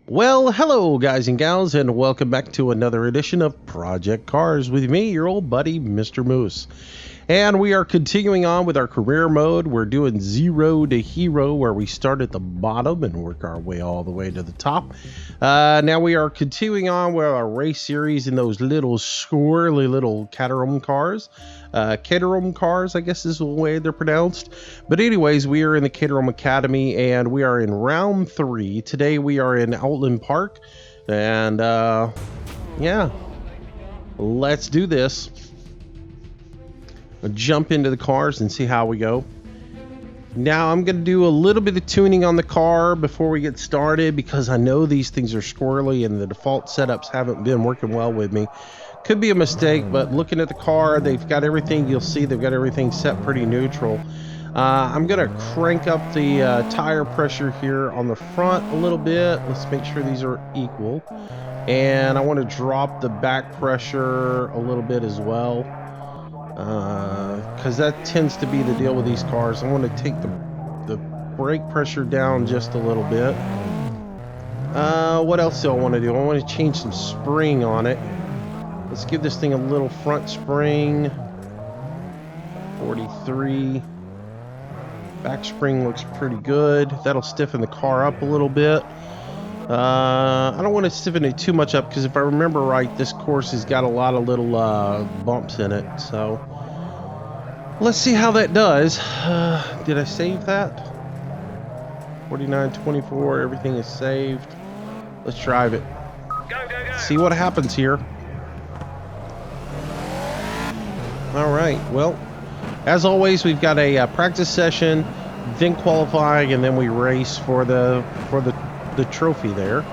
Well, hello, guys and gals, and welcome back to another edition of Project Cars with me, your old buddy, Mr. Moose. And we are continuing on with our career mode. We're doing Zero to Hero, where we start at the bottom and work our way all the way to the top. Now we are continuing on with our race series in those little squirrely little Caterham cars. Caterham cars, I guess is the way they're pronounced. But anyways, we are in the Caterham Academy, and we are in round 3. Today we are in Outland Park. And, yeah, let's do this. Jump into the cars and see how we go. Now I'm going to do a little bit of tuning on the car before we get started because I know these things are squirrely and the default setups haven't been working well with me. Could be a mistake, but looking at the car, they've got everything. You'll see they've got everything set pretty neutral. I'm going to crank up the tire pressure here on the front a little bit. Let's make sure these are equal. And I want to drop the back pressure a little bit as well. Because that tends to be the deal with these cars. I want to take the brake pressure down just a little bit. What else do I want to do? I want to change some spring on it. Let's give this thing a little front spring. 43. Back spring looks pretty good. That'll stiffen the car up a little bit. I don't want to stiffen it too much up because if I remember right, this course has got a lot of little bumps in it. So let's see how that does. Did I save that? 49.24. Everything is saved. Let's drive it. Go. See what happens here. All right. Well, as always, we've got a practice session, then qualifying, and then we race for the trophy there.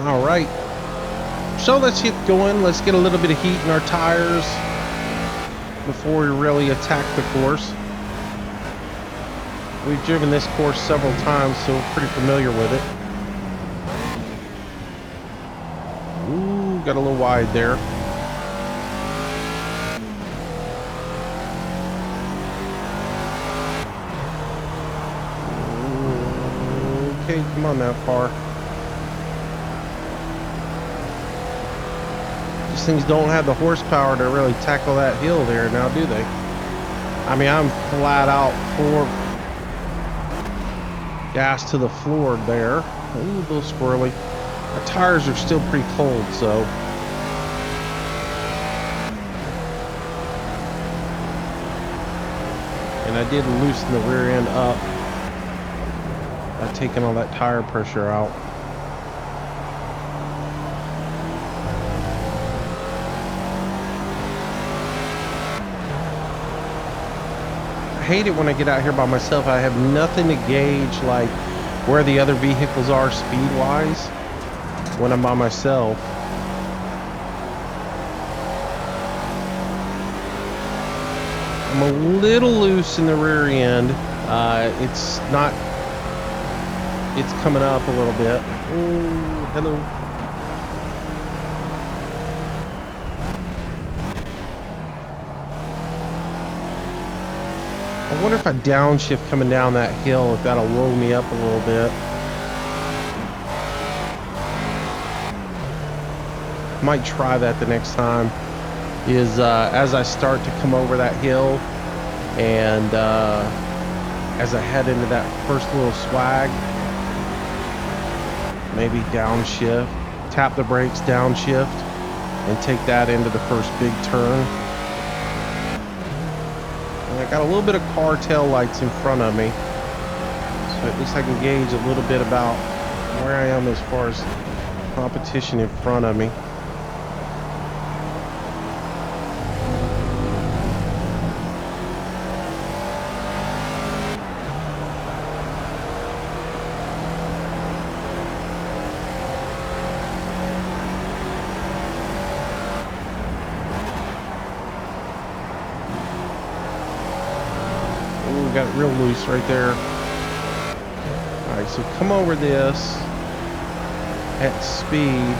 All right. So let's get going. Let's get a little bit of heat in our tires before we really attack the course. We've driven this course several times, so we're pretty familiar with it. Ooh, got a little wide there. Okay, come on now, car. These things don't have the horsepower to really tackle that hill there now, do they? I mean, I'm flat out for gas to the floor there. Ooh, a little squirrely. Our tires are still pretty cold, so. And I did loosen the rear end up by taking all that tire pressure out. I hate it when I get out here by myself. I have nothing to gauge like where the other vehicles are speed-wise when I'm by myself. I'm a little loose in the rear end. It's coming up a little bit. Ooh, hello. I wonder if I downshift coming down that hill, if that'll roll me up a little bit. Might try that the next time. Is as I start to come over that hill and as I head into that first little swag, maybe downshift, tap the brakes, downshift, and take that into the first big turn. And I got a little bit of car tail lights in front of me, so at least I can gauge a little bit about where I am as far as competition in front of me. Got it real loose right there. Alright, so come over this at speed.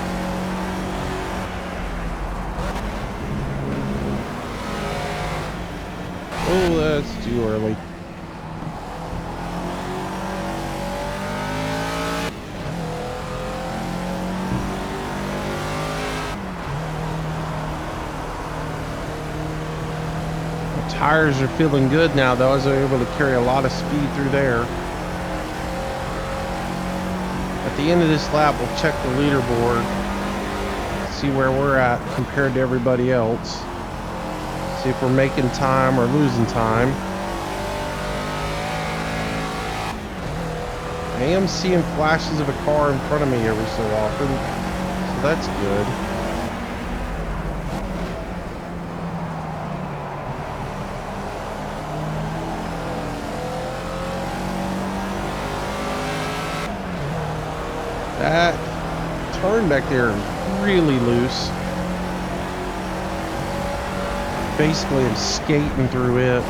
Oh, that's too early. Tires are feeling good now, though. I was able to carry a lot of speed through there. At the end of this lap, we'll check the leaderboard, see where we're at compared to everybody else. See if we're making time or losing time. I am seeing flashes of a car in front of me every so often, so that's good. That turn back there is really loose. Basically, I'm skating through it.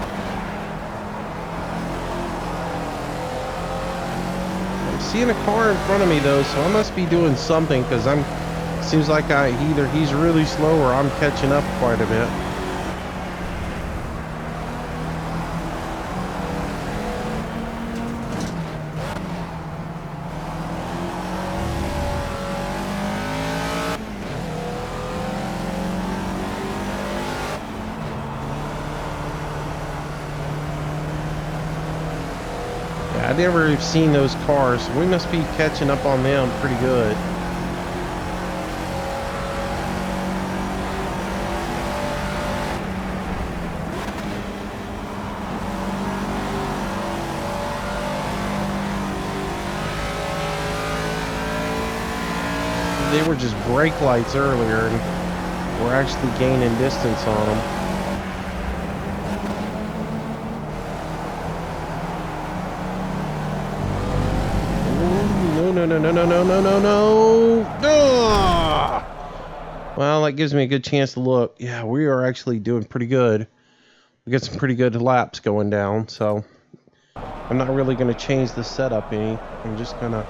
I'm seeing a car in front of me though, so I must be doing something because seems like either he's really slow or I'm catching up quite a bit. I never have seen those cars, so we must be catching up on them pretty good. They were just brake lights earlier, and we're actually gaining distance on them. No. Well, that gives me a good chance to look. Yeah, we are actually doing pretty good. We got some pretty good laps going down, so I'm not really going to change the setup any. I'm just going to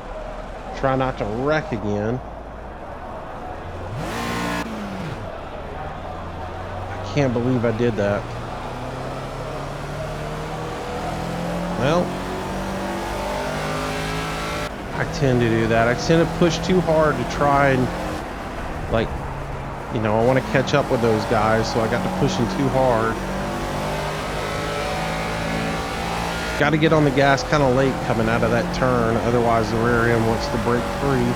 try not to wreck again. I can't believe I did that. Well, I tend to do that. I tend to push too hard to try and, like, you know, I want to catch up with those guys, so I got to pushing too hard. Got to get on the gas kind of late coming out of that turn, otherwise the rear end wants to break free.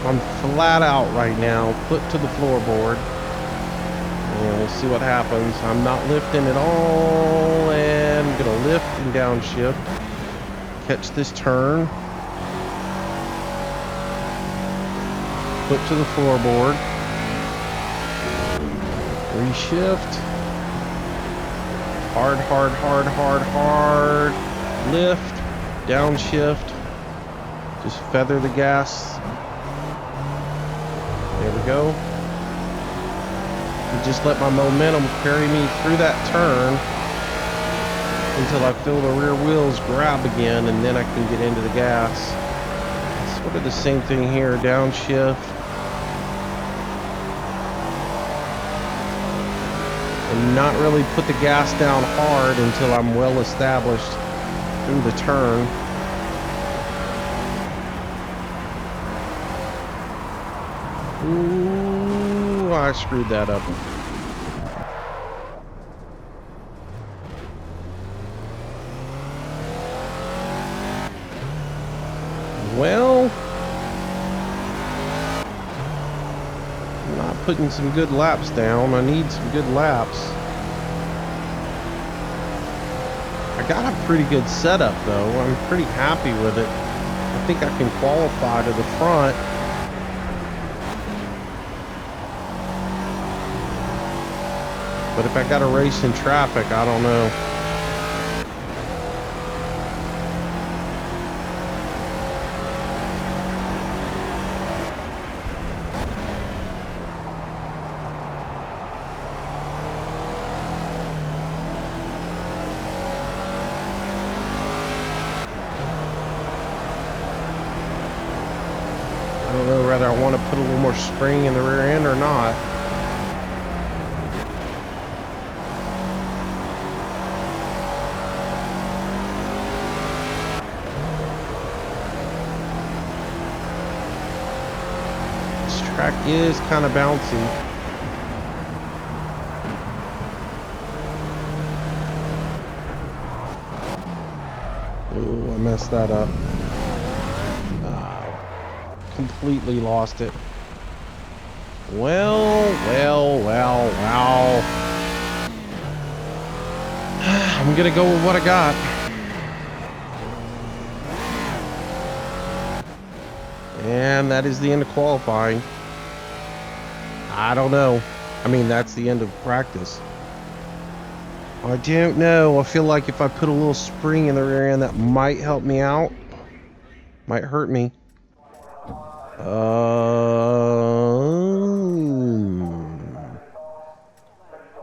I'm flat out right now, foot to the floorboard, and we'll see what happens. I'm not lifting at all, and I'm gonna lift and downshift, catch this turn, foot to the floorboard, reshift, hard, lift, downshift, just feather the gas. There we go. And just let my momentum carry me through that turn until I feel the rear wheels grab again, and then I can get into the gas. Sort of the same thing here, downshift. And not really put the gas down hard until I'm well established through the turn. Ooh, I screwed that up. Well, I'm not putting some good laps down. I need some good laps. I got a pretty good setup though. I'm pretty happy with it. I think I can qualify to the front. But if I got to race in traffic, I don't know. whether I want to put a little more spring in the rear end or not. This track is kind of bouncy. Ooh, I messed that up. Completely lost it. Well. I'm gonna go with what I got. And that is the end of qualifying. I don't know. I mean, that's the end of practice. I don't know. I feel like if I put a little spring in the rear end, that might help me out. Might hurt me.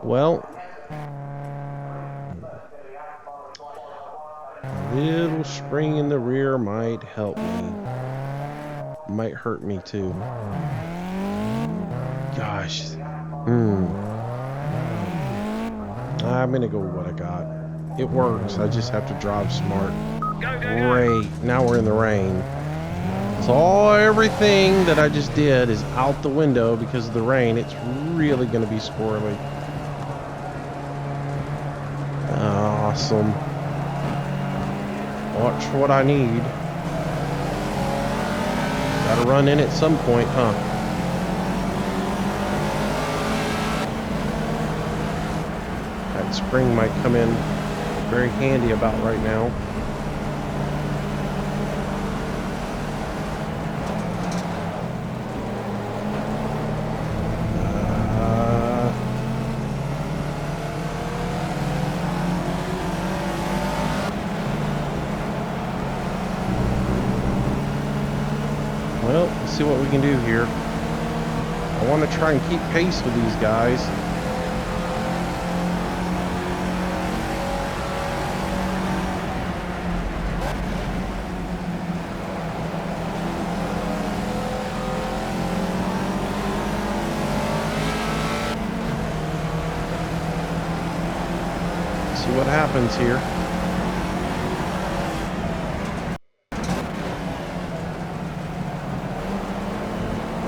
Well, a little spring in the rear might help me. Might hurt me too. Gosh. I'm gonna go with what I got. It works. I just have to drive smart. Great. Now we're in the rain. So everything that I just did is out the window because of the rain. It's really gonna be squirrely. Awesome. Watch what I need. Gotta run in at some point, huh? That spring might come in very handy about right now. Well, let's see what we can do here. I want to try and keep pace with these guys. See what happens here.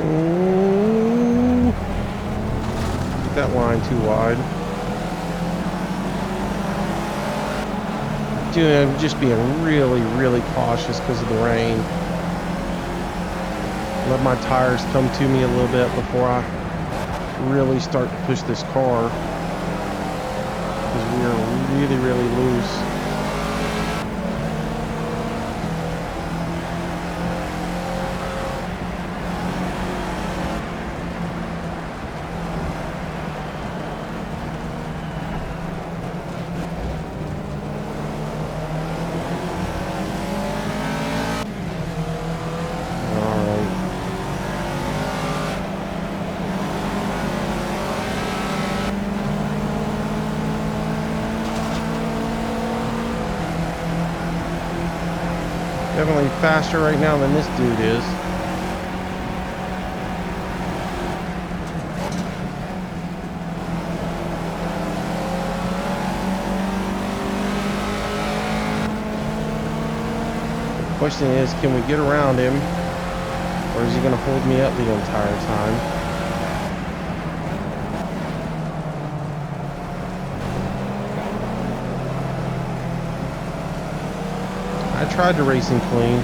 Ooh. Get that line too wide. Dude, I'm just being really cautious because of the rain. Let my tires come to me a little bit before I really start to push this car. Because we are really loose. Definitely faster right now than this dude is. The question is, can we get around him? Or is he going to hold me up the entire time? I tried to race him clean.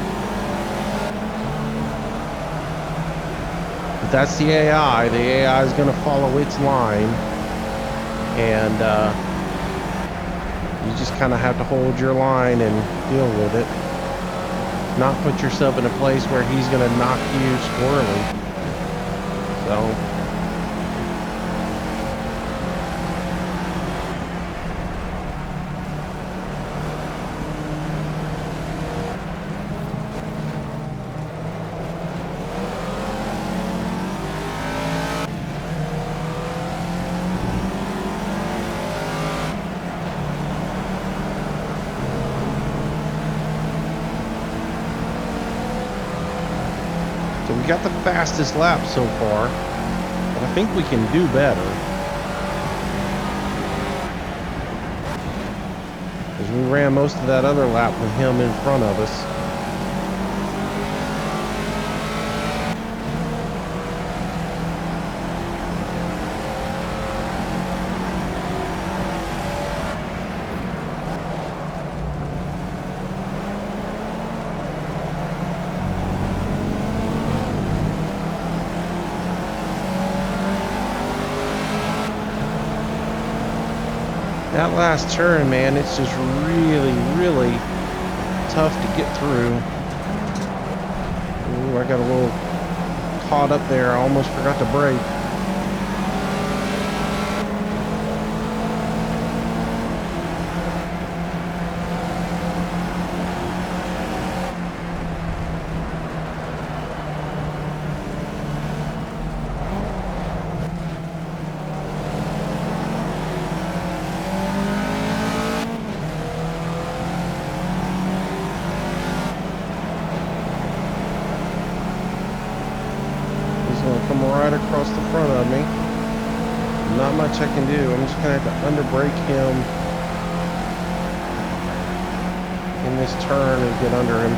But that's the AI. The AI is going to follow its line. And you just kind of have to hold your line and deal with it. Not put yourself in a place where he's going to knock you squirrely. So... got the fastest lap so far, but I think we can do better. Because we ran most of that other lap with him in front of us. That last turn, man, it's just really, really tough to get through. Ooh, I got a little caught up there. I almost forgot to brake. Come right across the front of me. Not much I can do. I'm just gonna have to underbrake him in this turn and get under him.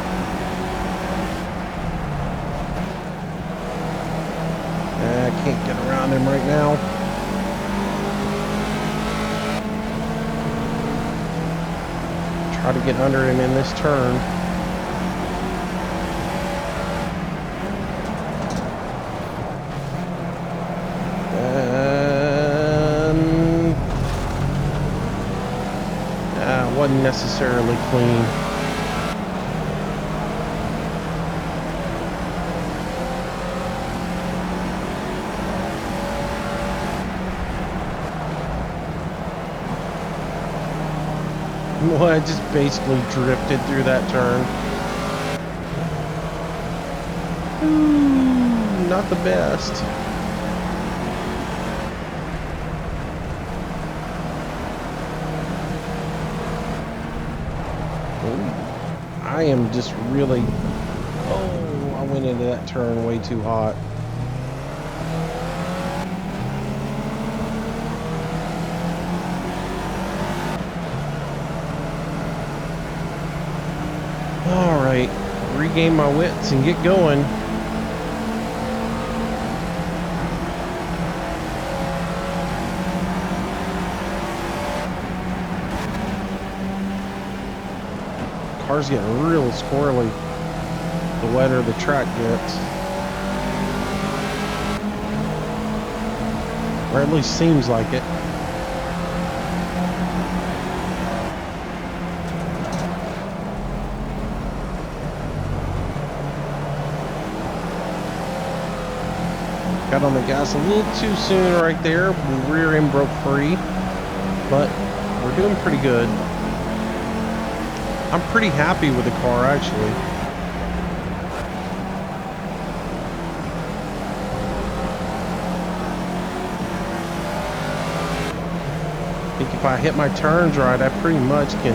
I can't get around him right now. Try to get under him in this turn. Wasn't necessarily clean. Well, I just basically drifted through that turn. Ooh, not the best. I am just really... Oh, I went into that turn way too hot. Alright, regain my wits and get going. Car's getting real squirrely the wetter the track gets. Or at least seems like it. Got on the gas a little too soon right there. The rear end broke free. But we're doing pretty good. I'm pretty happy with the car, actually. I think if I hit my turns right, I pretty much can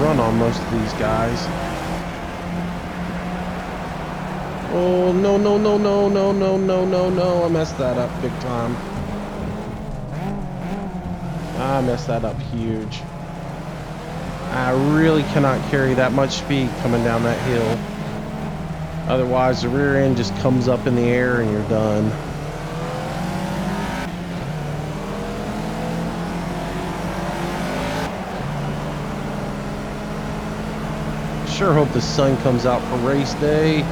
run on most of these guys. Oh, no, no, no, no, no, no, no, no, no. I messed that up big time. I messed that up huge. I really cannot carry that much speed coming down that hill. Otherwise, the rear end just comes up in the air and you're done. Sure hope the sun comes out for race day.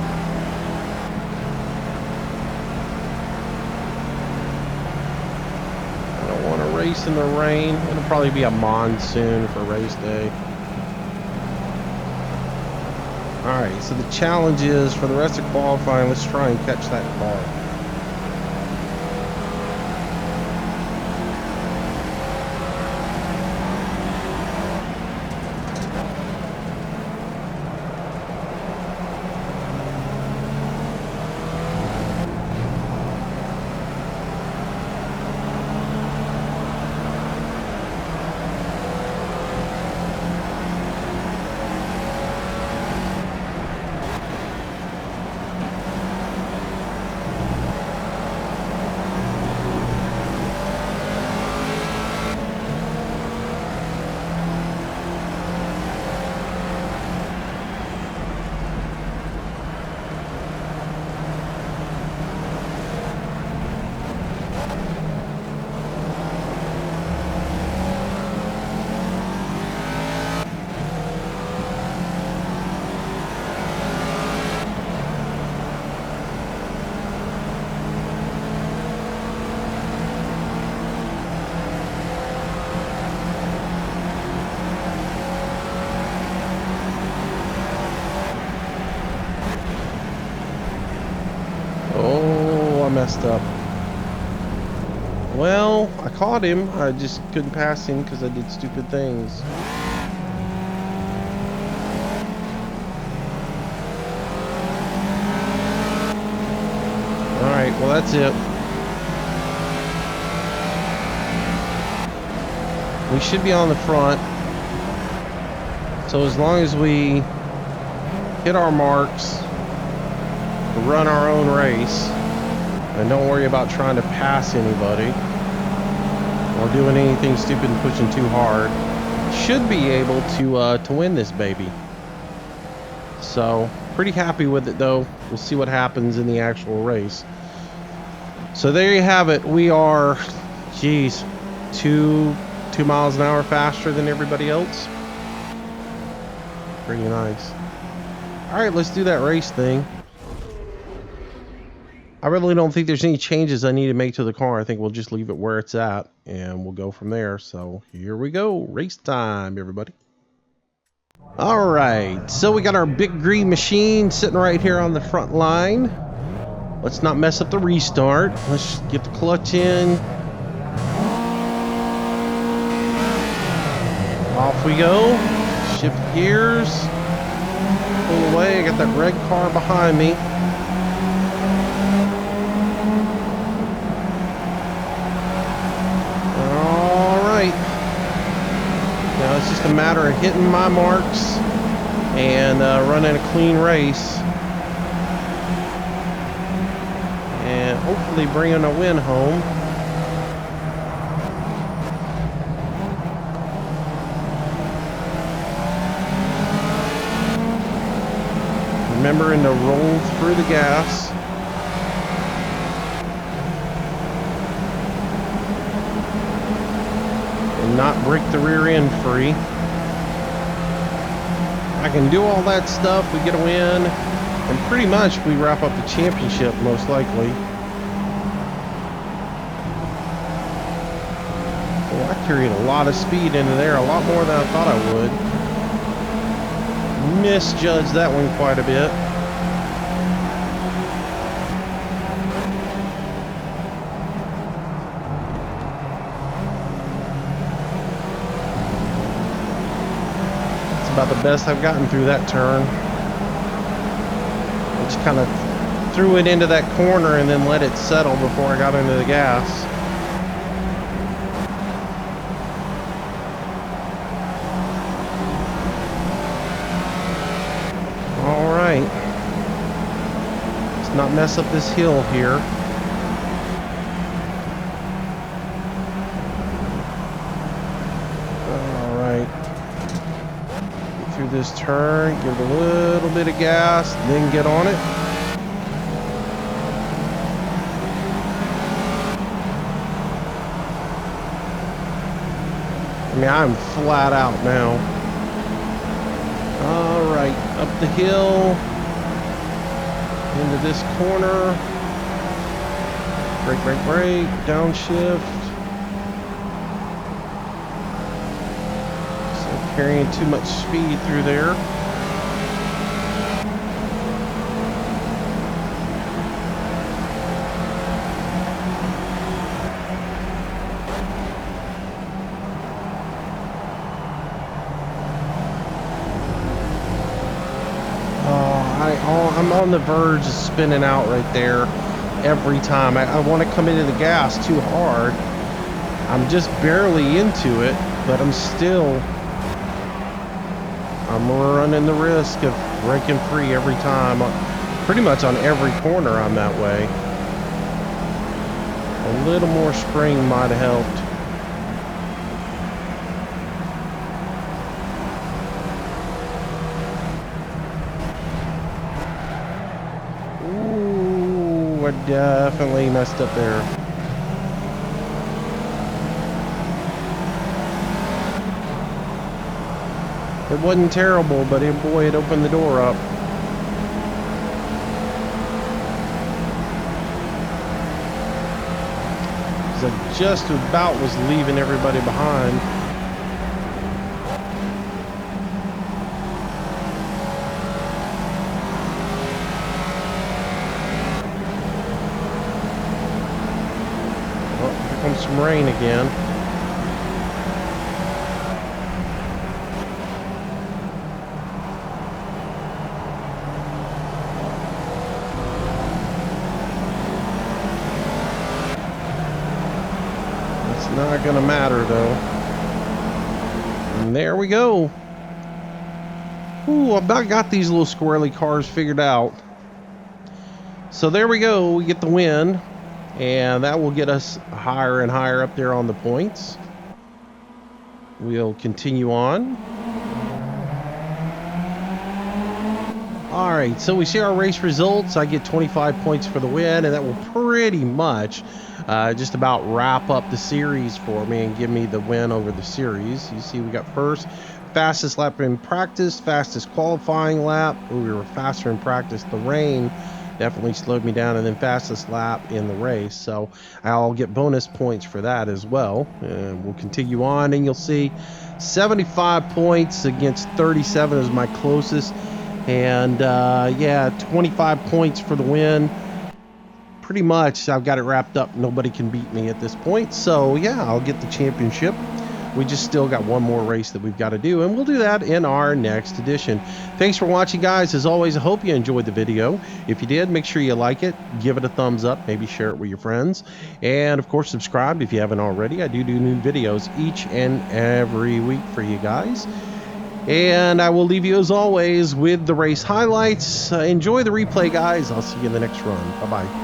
I don't want to race in the rain. It'll probably be a monsoon for race day. Alright, so the challenge is for the rest of qualifying, let's try and catch that car. messed up. Well, I caught him. I just couldn't pass him because I did stupid things. Alright, well that's it. We should be on the front. So as long as we hit our marks, run our own race, and don't worry about trying to pass anybody or doing anything stupid and pushing too hard, should be able to win this baby. So pretty happy with it though. We'll see what happens in the actual race. So there you have it. We are, geez, two miles an hour faster than everybody else. Pretty nice. All right, let's do that race thing. I really don't think there's any changes I need to make to the car. I think we'll just leave it where it's at and we'll go from there. So here we go. Race time, everybody. All right, so we got our big green machine sitting right here on the front line. Let's not mess up the restart. Let's get the clutch in. Off we go. Shift gears. Pull away. I got that red car behind me. Alright. Now it's just a matter of hitting my marks and running a clean race. And hopefully bringing a win home. Remembering to roll through the gas. And not break the rear end free. I can do all that stuff, we get a win, and pretty much we wrap up the championship most likely. Well, I carried a lot of speed into there, a lot more than I thought I would. Misjudged that one quite a bit. It's about the best I've gotten through that turn. Just kind of threw it into that corner and then let it settle before I got into the gas. Not mess up this hill here. All right. Get through this turn, give it a little bit of gas, then get on it. I mean, I'm flat out now. All right, up the hill. Into this corner. Brake, brake, brake. Downshift. So carrying too much speed through there. I'm on the verge of spinning out right there every time. I want to come into the gas too hard. I'm just barely into it, but I'm running the risk of breaking free every time. Pretty much on every corner I'm that way. A little more spring might have helped. I definitely messed up there. It wasn't terrible, but boy, it opened the door up. Because I just about was leaving everybody behind. some rain again. It's not gonna matter though. And there we go. Ooh, I've about got these little squirrely cars figured out. So there we go. We get the win. And that will get us higher and higher up there on the points. We'll continue on. All right, so we see our race results. I get 25 points for the win, and that will pretty much just about wrap up the series for me and give me the win over the series. You see we got first, fastest lap in practice, fastest qualifying lap. Ooh, we were faster in practice. The rain definitely slowed me down, and then fastest lap in the race. So I'll get bonus points for that as well. And we'll continue on, and you'll see 75 points against 37 is my closest. And yeah, 25 points for the win. Pretty much I've got it wrapped up. Nobody can beat me at this point. So yeah, I'll get the championship. We just still got one more race that we've got to do, and we'll do that in our next edition. Thanks for watching, guys. As always, I hope you enjoyed the video. If you did, make sure you like it, give it a thumbs up, maybe share it with your friends, and of course subscribe if you haven't already. I do new videos each and every week for you guys. And I will leave you, as always, with the race highlights. Enjoy the replay, guys. I'll see you in the next run. Bye-bye.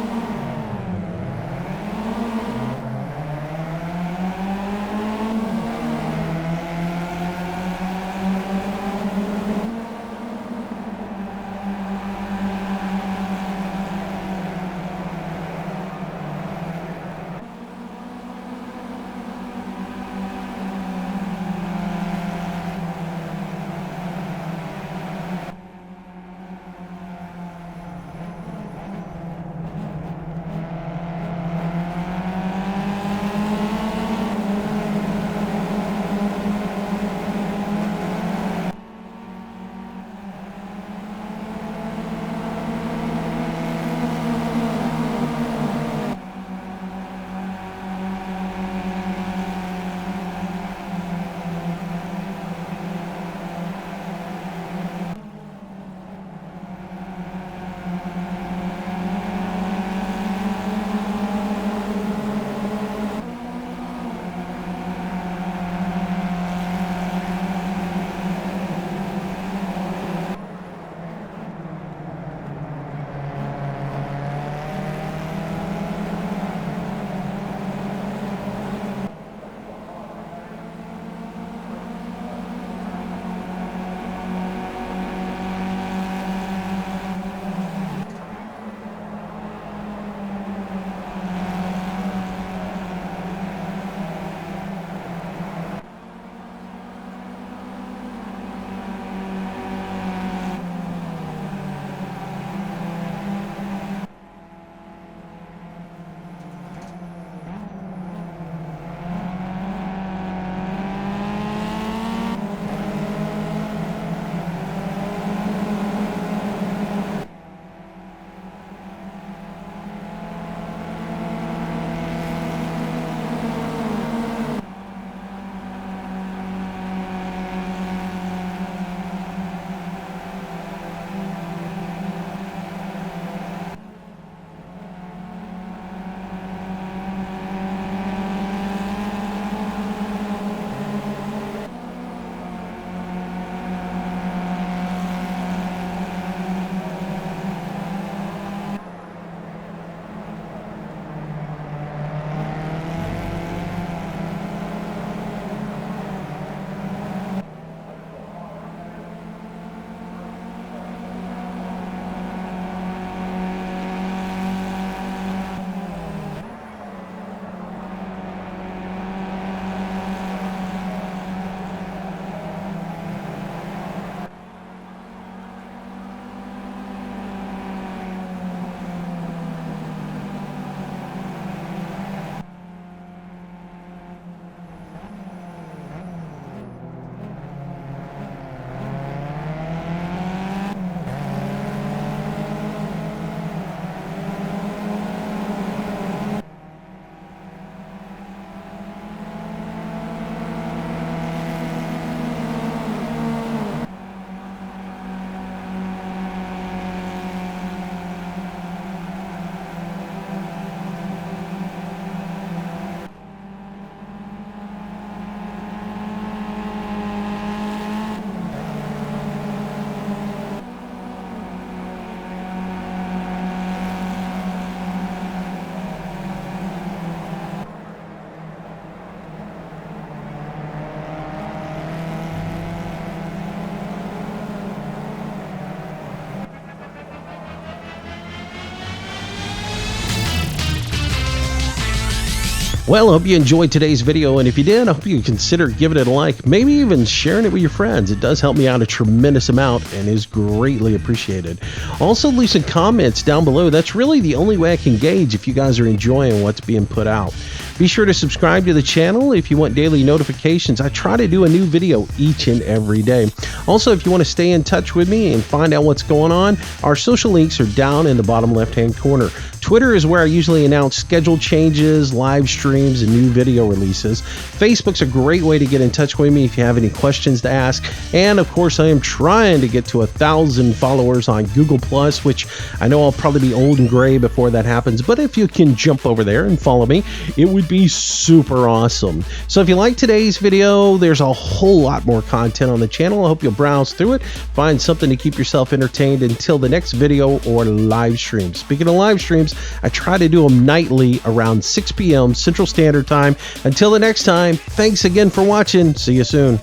Well, I hope you enjoyed today's video, and if you did, I hope you consider giving it a like, maybe even sharing it with your friends. It does help me out a tremendous amount and is greatly appreciated. Also, leave some comments down below. That's really the only way I can gauge if you guys are enjoying what's being put out. Be sure to subscribe to the channel if you want daily notifications. I try to do a new video each and every day. Also, if you want to stay in touch with me and find out what's going on, our social links are down in the bottom left-hand corner. Twitter is where I usually announce schedule changes, live streams, and new video releases. Facebook's a great way to get in touch with me if you have any questions to ask. And of course, I am trying to get to 1,000 followers on Google+, which I know I'll probably be old and gray before that happens. But if you can jump over there and follow me, it would be super awesome. So if you like today's video, there's a whole lot more content on the channel. I hope you'll browse through it, find something to keep yourself entertained until the next video or live stream. Speaking of live streams, I try to do them nightly around 6 p.m. Central Standard Time. Until the next time, thanks again for watching. See you soon.